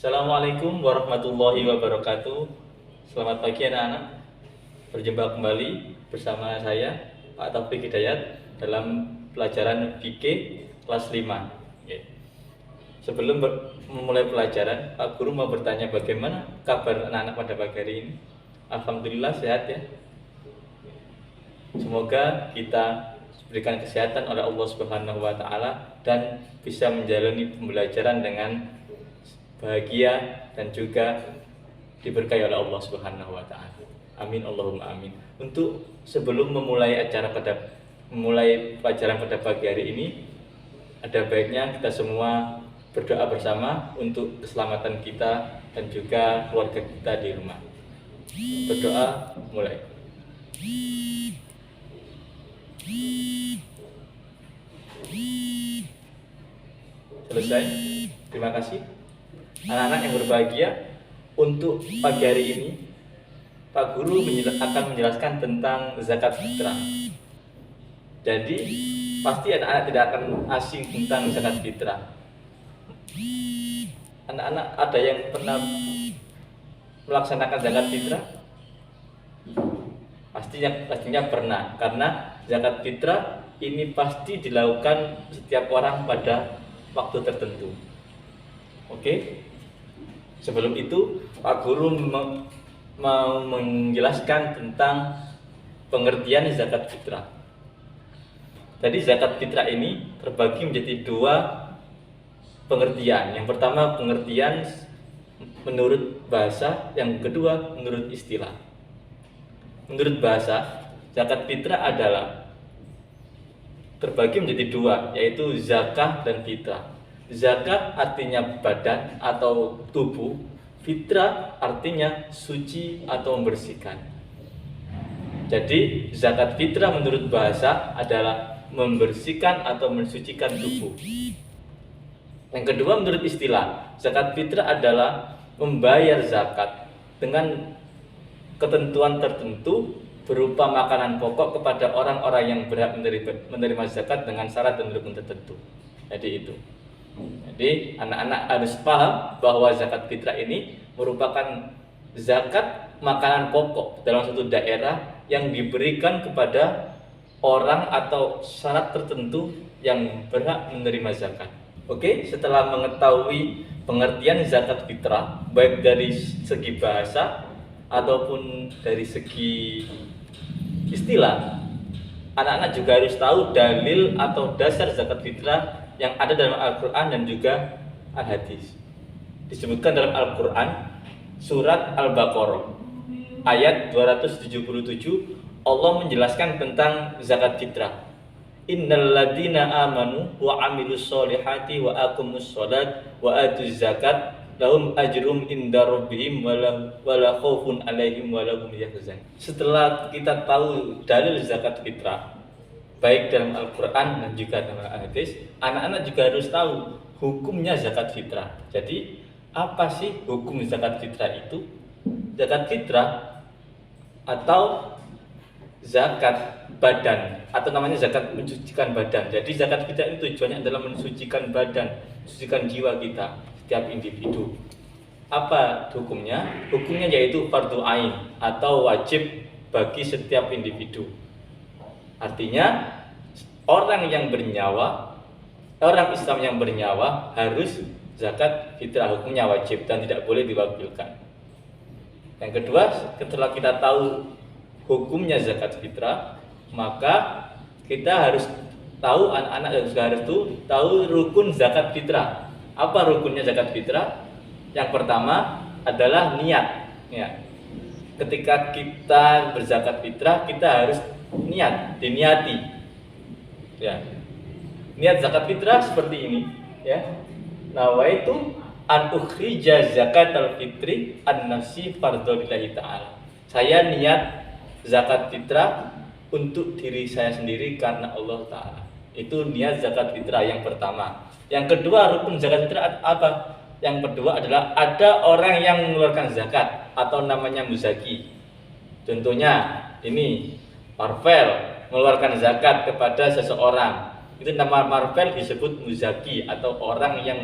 Assalamualaikum warahmatullahi wabarakatuh. Selamat pagi anak-anak. Berjumpa kembali bersama saya Pak Taufik Hidayat dalam pelajaran fikih kelas 5. Oke. Sebelum memulai pelajaran, Pak Guru mau bertanya bagaimana kabar anak-anak pada pagi hari ini? Alhamdulillah sehat ya. Semoga kita diberikan kesehatan oleh Allah Subhanahu wa taala dan bisa menjalani pembelajaran dengan bahagia dan juga diberkahi oleh Allah Subhanahu wa taala. Amin Allahumma amin. Untuk sebelum memulai pelajaran pada pagi hari ini, ada baiknya kita semua berdoa bersama untuk keselamatan kita dan juga keluarga kita di rumah. Berdoa mulai. Selesai. Terima kasih. Anak-anak yang berbahagia, untuk pagi hari ini Pak Guru akan menjelaskan tentang zakat fitrah. Jadi pasti anak-anak tidak akan asing tentang zakat fitrah. Anak-anak ada yang pernah melaksanakan zakat fitrah? Pastinya pernah, karena zakat fitrah ini pasti dilakukan setiap orang pada waktu tertentu. Oke? Sebelum itu, Pak Guru mau menjelaskan tentang pengertian zakat fitrah. Jadi zakat fitrah ini terbagi menjadi dua pengertian. Yang pertama pengertian menurut bahasa, yang kedua menurut istilah. Menurut bahasa, zakat fitrah adalah terbagi menjadi dua, yaitu zakah dan fitrah. Zakah artinya badan atau tubuh, fitrah artinya suci atau membersihkan. Jadi zakat fitrah menurut bahasa adalah membersihkan atau mensucikan tubuh. Yang kedua menurut istilah, zakat fitrah adalah membayar zakat dengan ketentuan tertentu berupa makanan pokok kepada orang-orang yang berhak menerima zakat dengan syarat dan rukun tertentu. Jadi itu. Jadi anak-anak harus paham bahwa zakat fitrah ini merupakan zakat makanan pokok dalam suatu daerah yang diberikan kepada orang atau syarat tertentu yang berhak menerima zakat. Oke, setelah mengetahui pengertian zakat fitrah baik dari segi bahasa ataupun dari segi istilah, anak-anak juga harus tahu dalil atau dasar zakat fitrah yang ada dalam Al-Quran dan juga Al-Hadis. Disebutkan dalam Al-Quran surat Al-Baqarah ayat 277, Allah menjelaskan tentang zakat fitrah. Innal ladzina amanu wa amilus solihati wa aqamus sholat wa atuz zakat lahum ajrum inda rabbihim wala khaufun alaihim wala hum yahzanun. Setelah kita tahu dalil zakat fitrah baik dalam Al-Quran dan juga dalam Al-Hadis, anak-anak juga harus tahu hukumnya zakat fitrah. Jadi apa sih hukum zakat fitrah itu? Zakat fitrah atau zakat badan, atau namanya zakat mensucikan badan. Jadi zakat fitrah itu tujuannya adalah mensucikan badan, mensucikan jiwa kita, setiap individu. Apa hukumnya? Hukumnya yaitu fardhu ain atau wajib bagi setiap individu. Artinya orang Islam yang bernyawa harus zakat fitrah, hukumnya wajib dan tidak boleh diwakilkan. Yang kedua, setelah kita tahu hukumnya zakat fitrah, maka kita harus tahu, anak-anak juga harus tahu rukun zakat fitrah. Apa rukunnya zakat fitrah? Yang pertama adalah niat. Ya. Ketika kita berzakat fitrah, kita harus diniati. Ya. Niat zakat fitrah seperti ini, ya. Nawaitu an ukhrija zakatal fitri an nafsi fardholillahi ta'ala. Saya niat zakat fitrah untuk diri saya sendiri karena Allah Ta'ala. Itu niat zakat fitrah yang pertama. Yang kedua, rukun zakat fitrah apa? Yang kedua adalah ada orang yang mengeluarkan zakat atau namanya muzaki. Contohnya ini Marvel mengeluarkan zakat kepada seseorang, itu nama Marvel disebut muzaki atau orang yang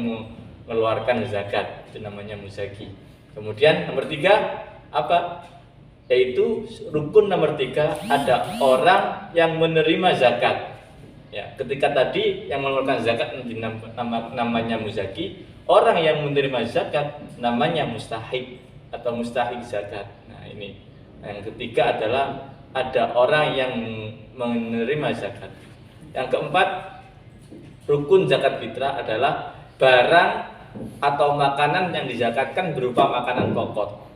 mengeluarkan zakat, itu namanya muzaki. Kemudian nomor 3 apa? Yaitu rukun nomor 3 ada orang yang menerima zakat. Ya, ketika tadi yang mengeluarkan zakat namanya muzaki, orang yang menerima zakat namanya mustahik atau mustahik zakat. Nah, ini. Yang ketiga adalah ada orang yang menerima zakat. Yang keempat, rukun zakat fitrah adalah barang atau makanan yang dizakatkan berupa makanan pokok.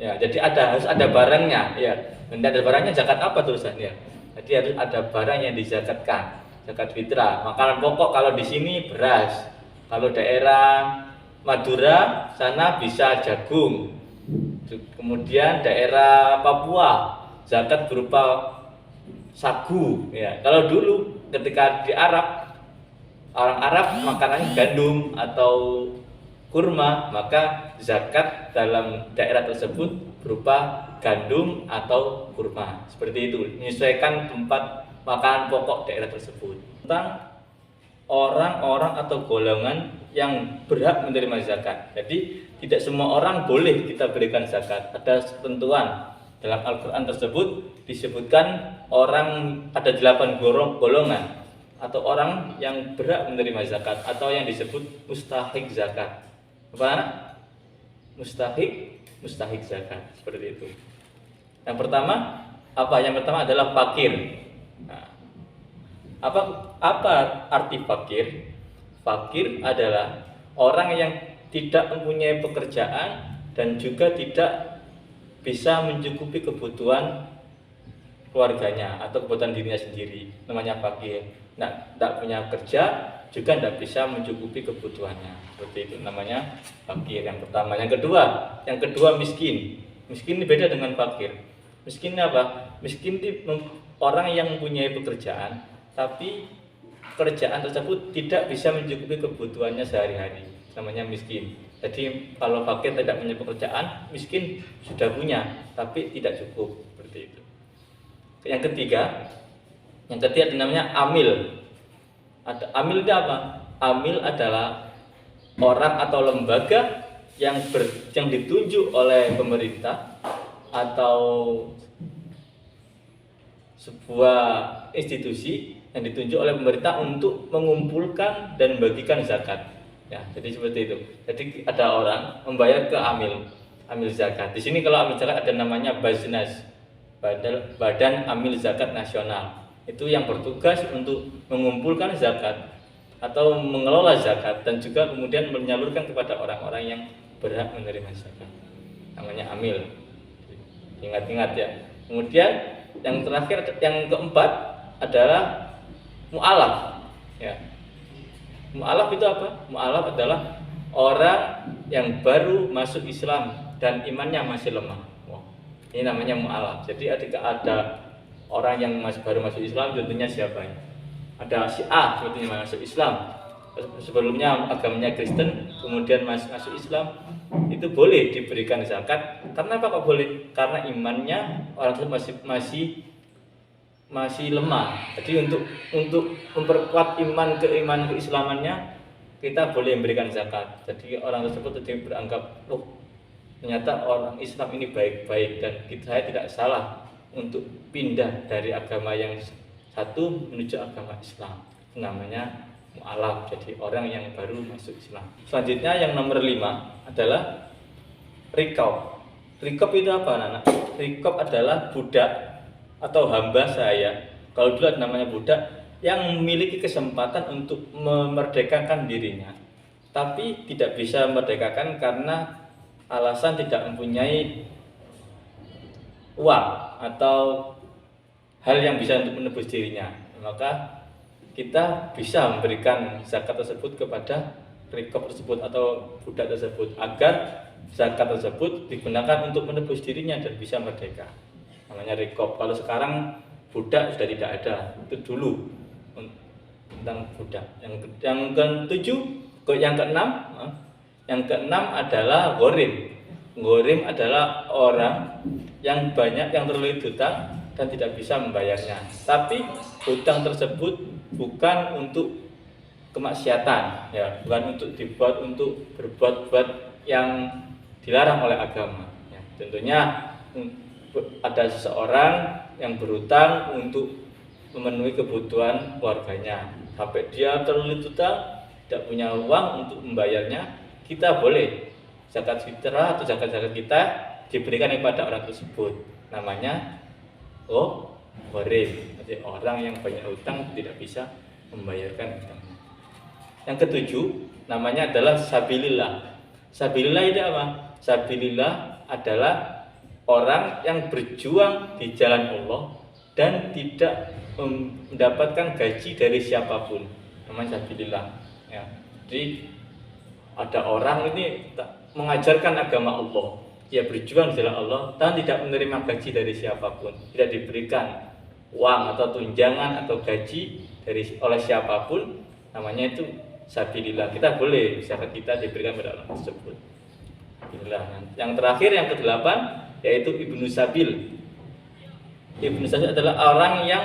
Ya, jadi harus ada barangnya, ya. Dan ada barangnya zakat apa tulisannya? Jadi harus ada barang yang dizakatkan, zakat fitrah. Makanan pokok kalau di sini beras. Kalau daerah Madura sana bisa jagung. Kemudian daerah Papua zakat berupa sagu, ya. Kalau dulu ketika di Arab, orang Arab makanannya gandum atau kurma, maka zakat dalam daerah tersebut berupa gandum atau kurma. Seperti itu, menyesuaikan tempat makanan pokok daerah tersebut. Tentang orang-orang atau golongan yang berhak menerima zakat. Jadi tidak semua orang boleh kita berikan zakat. Ada ketentuan dalam Al-Quran tersebut disebutkan ada 8 golongan atau orang yang berhak menerima zakat atau yang disebut mustahik zakat. Apa? Mustahik zakat, seperti itu. Yang pertama apa? Yang pertama adalah fakir. Nah, apa arti fakir? Fakir adalah orang yang tidak mempunyai pekerjaan dan juga tidak bisa mencukupi kebutuhan keluarganya atau kebutuhan dirinya sendiri, namanya fakir. Nah, tidak punya kerja juga tidak bisa mencukupi kebutuhannya, seperti itu namanya fakir. Yang pertama. Yang kedua miskin. Miskin ini beda dengan fakir. Miskin apa? Miskin itu orang yang mempunyai pekerjaan tapi pekerjaan tersebut tidak bisa mencukupi kebutuhannya sehari-hari, namanya miskin. Jadi kalau fakir tidak punya pekerjaan, miskin sudah punya tapi tidak cukup, seperti itu. Yang ketiga namanya amil. Amil itu apa? Amil adalah orang atau lembaga yang ditunjuk oleh pemerintah atau sebuah institusi yang ditunjuk oleh pemerintah untuk mengumpulkan dan membagikan zakat. Ya, jadi seperti itu. Jadi ada orang membayar ke amil zakat. Di sini kalau amil zakat ada namanya Baznas, Badan Amil Zakat Nasional. Itu yang bertugas untuk mengumpulkan zakat atau mengelola zakat dan juga kemudian menyalurkan kepada orang-orang yang berhak menerima zakat. Namanya amil. Ingat-ingat ya. Kemudian yang terakhir, yang keempat adalah mu'alaf. Ya. Mu'alaf itu apa? Mu'alaf adalah orang yang baru masuk Islam dan imannya masih lemah. Ini namanya mu'alaf. Jadi ada orang yang baru masuk Islam, contohnya siapa ya? Ada si A sebetulnya masuk Islam, sebelumnya agamanya Kristen, kemudian masuk Islam, itu boleh diberikan zakat. Karena apa kok boleh? Karena imannya orang itu masih lemah. Jadi untuk memperkuat keimanan keislamannya, kita boleh memberikan zakat. Jadi orang tersebut jadi beranggap, ternyata orang Islam ini baik-baik dan saya tidak salah untuk pindah dari agama yang satu menuju agama Islam. Itu namanya mu'alaf, jadi orang yang baru masuk Islam. Selanjutnya yang nomor 5 adalah rikab. Rikab itu apa, anak? Rikab adalah budak atau hamba saya. Kalau dulu namanya budak yang memiliki kesempatan untuk memerdekakan dirinya, tapi tidak bisa memerdekakan karena alasan tidak mempunyai uang atau hal yang bisa untuk menebus dirinya. Maka kita bisa memberikan zakat tersebut kepada rikab tersebut atau budak tersebut agar zakat tersebut digunakan untuk menebus dirinya dan bisa merdeka. Namanya rikab. Kalau sekarang budak sudah tidak ada, itu dulu tentang budak. Yang keenam adalah ghorim. Ghorim adalah orang yang terlilit hutang dan tidak bisa membayarnya. Tapi hutang tersebut bukan untuk kemaksiatan, ya, bukan untuk dibuat untuk berbuat-buat yang dilarang oleh agama. Ya, tentunya ada seseorang yang berutang untuk memenuhi kebutuhan keluarganya, sampai dia terlilit utang, tidak punya uang untuk membayarnya, kita boleh zakat fitrah atau zakat-zakat kita diberikan kepada orang tersebut. Namanya gharim, jadi orang yang banyak utang tidak bisa membayarkan utangnya. Yang ketujuh namanya adalah sabilillah. Sabilillah itu apa? Sabilillah adalah orang yang berjuang di jalan Allah dan tidak mendapatkan gaji dari siapapun. Namanya sabilillah. Ya. Jadi ada orang ini mengajarkan agama Allah, dia berjuang di jalan Allah dan tidak menerima gaji dari siapapun, tidak diberikan uang atau tunjangan atau gaji oleh siapapun, namanya itu sabilillah. Kita boleh zakat kita diberikan pada orang tersebut. Yang terakhir, yang kedelapan, yaitu ibnu sabil. Ibnu sabil adalah orang yang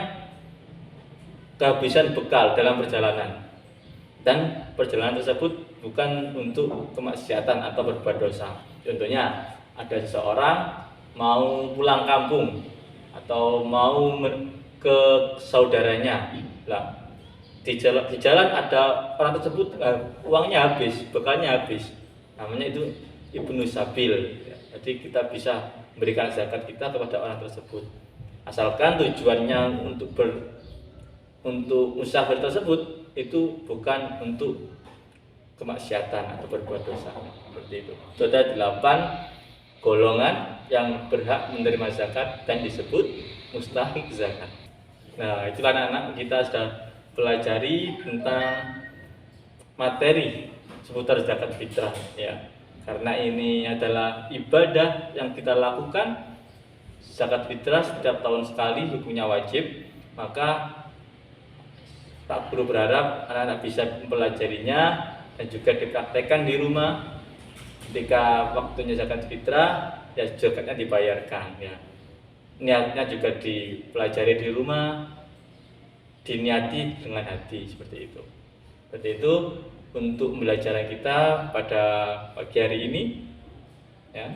kehabisan bekal dalam perjalanan, dan perjalanan tersebut bukan untuk kemaksiatan atau berbuat dosa. Contohnya, ada seseorang mau pulang kampung atau mau ke saudaranya. Lah, di jalan ada orang tersebut uangnya habis, bekalnya habis. Namanya itu ibnu sabil. Jadi kita bisa memberikan zakat kita kepada orang tersebut. Asalkan tujuannya untuk musafir tersebut itu bukan untuk kemaksiatan atau berbuat dosa, seperti itu. Itu ada 8 golongan yang berhak menerima zakat dan disebut mustahik zakat. Nah, itulah anak-anak, kita sudah pelajari tentang materi seputar zakat fitrah, ya. Karena ini adalah ibadah yang kita lakukan, zakat fitrah setiap tahun sekali, hukumnya wajib, maka Pak Guru berharap anak-anak bisa mempelajarinya dan juga dipraktekkan di rumah. Ketika waktunya zakat fitrah, ya zakatnya dibayarkan, ya. Niatnya juga dipelajari di rumah, diniati dengan hati, seperti itu. Seperti itu untuk pembelajaran kita pada pagi hari ini, ya.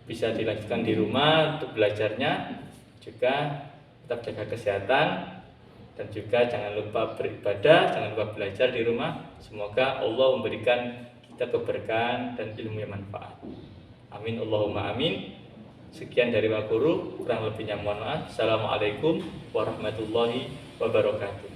Bisa dilanjutkan di rumah untuk belajarnya, juga tetap jaga kesehatan, dan juga jangan lupa beribadah, jangan lupa belajar di rumah. Semoga Allah memberikan kita keberkahan dan ilmu yang manfaat. Amin Allahumma amin. Sekian dari Pak Guru, kurang lebihnya mohon maaf. Assalamualaikum warahmatullahi wabarakatuh.